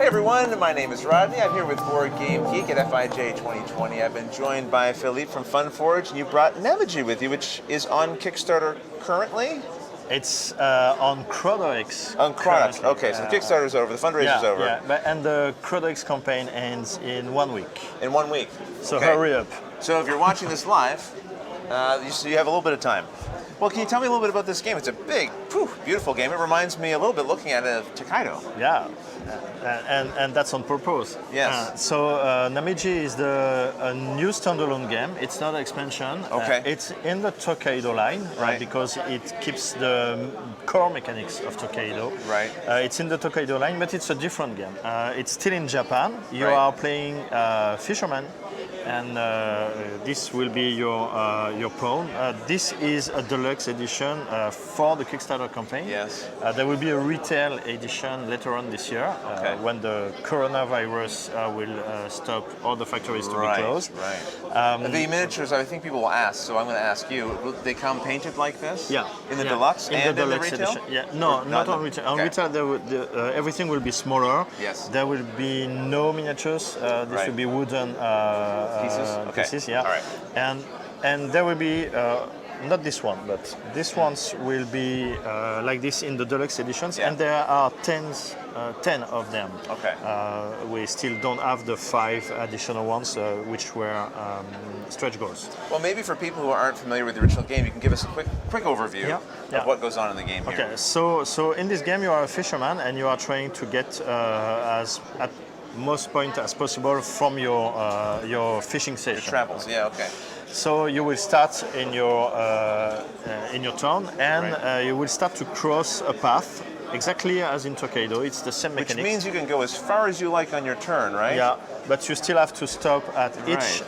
Hey everyone, my name is Rodney. I'm here with Board Game Geek at FIJ 2020. I've been joined by Philippe from FunForge, and you brought Namiji with you, which is on Kickstarter currently? It's on CrowdX. On CrowdX, okay, so the Kickstarter's over, the fundraiser's over. Yeah, and the CrowdX campaign ends in 1 week. In 1 week. So okay. Hurry up. So if you're watching this live, you have a little bit of time. Well, can you tell me a little bit about this game? It's a big, beautiful game. It reminds me a little bit, looking at it, of Tokaido. Yeah, and that's on purpose. Yes. So Namiji is a new standalone game. It's not an expansion. Okay. It's in the Tokaido line, right? Because it keeps the core mechanics of Tokaido. Right. It's in the Tokaido line, but it's a different game. It's still in Japan. You right. are playing Fisherman. And this will be your pawn. This is a deluxe edition for the Kickstarter campaign. Yes. There will be a retail edition later on this year when the coronavirus will stop all the factories to be closed. Right. The miniatures, I think people will ask, so I'm going to ask you. Will they come painted like this? Yeah. In the deluxe in and the in the deluxe retail? edition. Yeah. No, not on retail. On retail, everything will be smaller. Yes. There will be no miniatures. This will be wooden. Pieces? Okay. Pieces, yeah. All right. And there will be, not this one, but these ones will be like this in the deluxe editions, and there are 10 of them. Okay. We still don't have the 5 additional ones, which were stretch goals. Well, maybe for people who aren't familiar with the original game, you can give us a quick overview of what goes on in the game here. Okay, so in this game you are a fisherman, and you are trying to get at most point as possible from your fishing station. Your travels, yeah, okay. So you will start in your turn, and you will start to cross a path, exactly as in Tokaido. It's the same mechanics. Which means you can go as far as you like on your turn, right? Yeah, but you still have to stop at each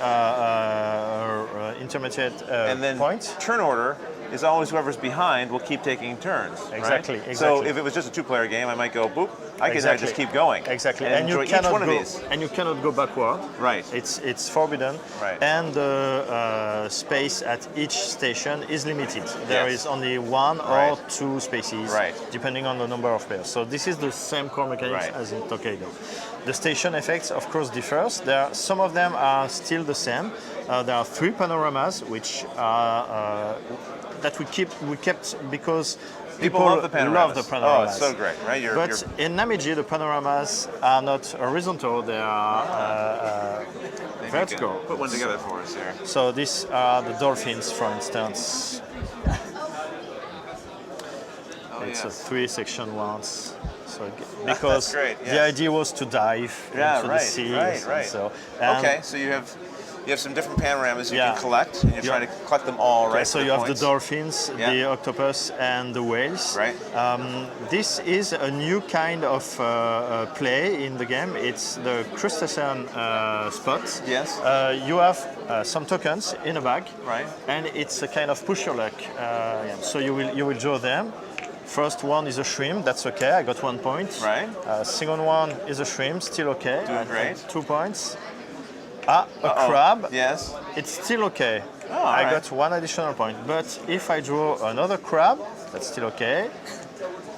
intermediate and then point. Turn order is always whoever's behind will keep taking turns. Exactly, right? exactly. So if it was just a 2-player game, I might go boop. I can just keep going. Exactly, and you enjoy cannot each one go, of these. and you cannot go backward. Right. It's forbidden. Right. And the space at each station is limited. There is only 1 or 2 spaces, depending on the number of players. So this is the same core mechanics as in Tokaido. The station effects, of course, differs. Some of them are still the same. There are 3 panoramas, which are that we kept because people love the panoramas. Oh, it's so great, right? But in Namiji, the panoramas are not horizontal; they are vertical. Put one together for us here. So these are the dolphins, for instance. It's a 3-section ones. So because the idea was to dive into the sea. Right. So, okay, so you have some different panoramas you can collect, and you're trying to collect them all, right? So you have the dolphins, the octopus, and the whales. Right. This is a new kind of play in the game. It's the crustacean spot. Yes. You have some tokens in a bag. Right. And it's a kind of push your luck. So you will draw them. First one is a shrimp, that's okay, I got 1 point. Right. Second one is a shrimp, still okay. Doing great. 2 points. A crab. Yes. It's still okay. Oh, I got 1 additional point. But if I draw another crab, that's still okay.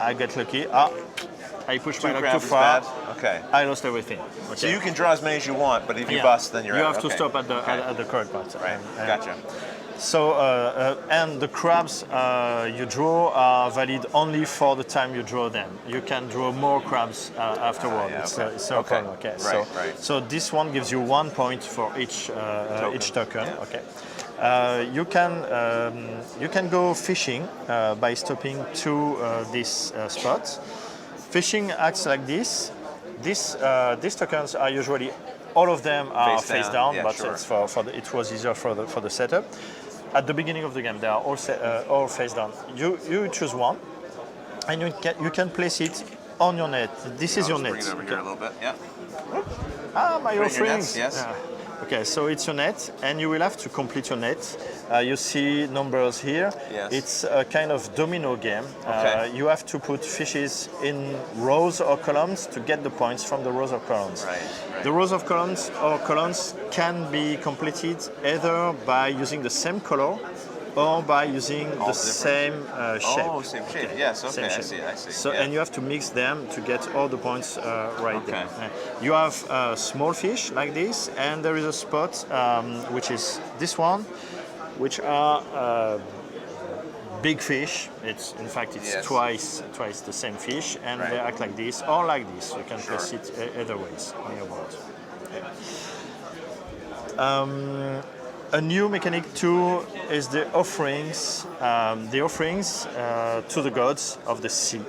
I get lucky. I pushed my luck too far. Okay. I lost everything. Okay. So you can draw as many as you want, but if you bust, then you're out. You have to stop at the correct part. Right. Gotcha. So, and the crabs you draw are valid only for the time you draw them. You can draw more crabs afterward. It's no problem. Okay. So this one gives you 1 point for each token. Yeah. Okay. You can go fishing by stopping to this spot. Fishing acts like this. These tokens are usually all of them are face down, but it's it was easier for the setup. At the beginning of the game, they are all face down. You choose one, and you can place it on your net. This is your net. Bring it over here a little bit. Yeah. My offerings. Yes. Yeah. Okay, so it's your net, and you will have to complete your net. You see numbers here. Yes. It's a kind of domino game. Okay. You have to put fishes in rows or columns to get the points from the rows or columns. Right. The rows of columns or columns can be completed either by using the same color or by using the same shape. Oh, same shape. Yes. Okay. Same I shape. see. I see. So yeah. and you have to mix them to get all the points right Okay. there. You have small fish like this, and there is a spot which is this one, which are big fish. It's in fact it's twice the same fish, and they act like this or like this. You can place it either ways on your board. A new mechanic too is the offerings. The offerings to the gods of the sea.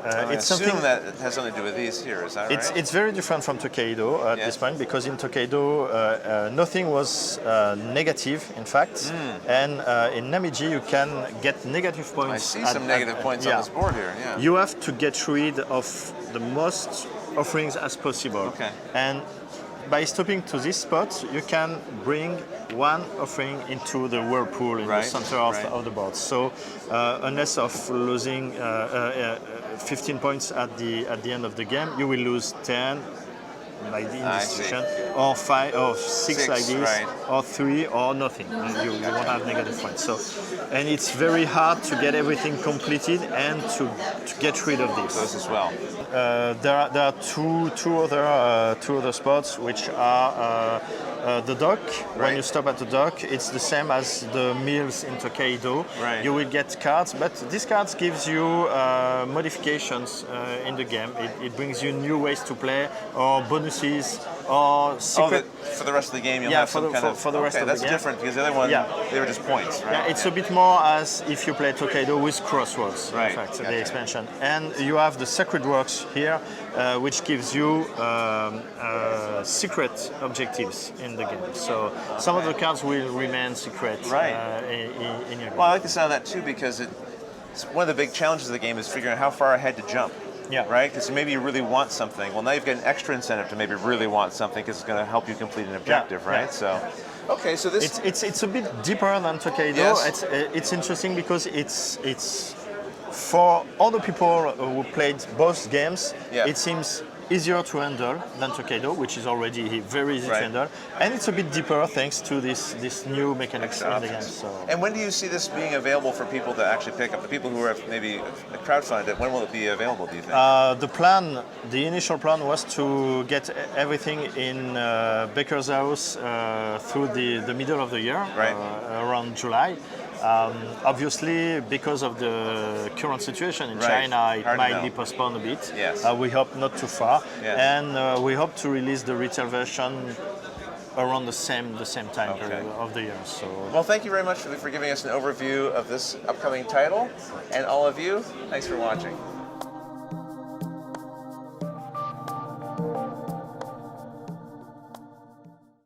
It's something that has something to do with these here. Is that right? It's very different from Tokaido at this point, because in Tokaido nothing was negative, in fact, and in Namiji you can get negative points. I see some negative points on this board here. Yeah. You have to get rid of the most offerings as possible. Okay. And by stopping to this spot, you can bring one offering into the whirlpool in the center of the board. So unless of losing 15 points at the end of the game, you will lose 10 like in this situation, or 5 or 6 like this, or 3 or nothing. You won't have negative points. So, and it's very hard to get everything completed and to get rid of this. Those as well. There are two other spots which are the dock. When you stop at the dock, it's the same as the meals in Tokaido. You will get cards, but these cards gives you modifications in the game. It brings you new ways to play, or bonuses, or secret. For the rest of the game, you'll have some kind of. For the rest of the game. That's different, because the other one, they were just points, right? Yeah, it's a bit more as if you play Tokaido with Crossroads, in fact, Gotcha. the expansion. And you have the Sacred Works here, which gives you secret objectives in the game. So some of the cards will remain secret in your game. Well, I like the sound of that too, because it's one of the big challenges of the game is figuring out how far ahead to jump. Yeah. Right? Because maybe you really want something. Well, now you've got an extra incentive to maybe really want something, because it's going to help you complete an objective, right? So, okay, so this it's a bit deeper than Tokaido. Yes. It's interesting because it's for other people who played both games. It seems easier to handle than Tokaido, which is already very easy to handle, and it's a bit deeper thanks to this new mechanics in the game. So. And when do you see this being available for people to actually pick up? The people who are maybe crowdfunded it, when will it be available, do you think? The initial plan was to get everything in Baker's house through the middle of the year, around July. Obviously, because of the current situation in China, it might be postponed a bit. We hope not too far, and we hope to release the retail version around the same time period of the year. So, well, thank you very much for giving us an overview of this upcoming title, and all of you, thanks for watching.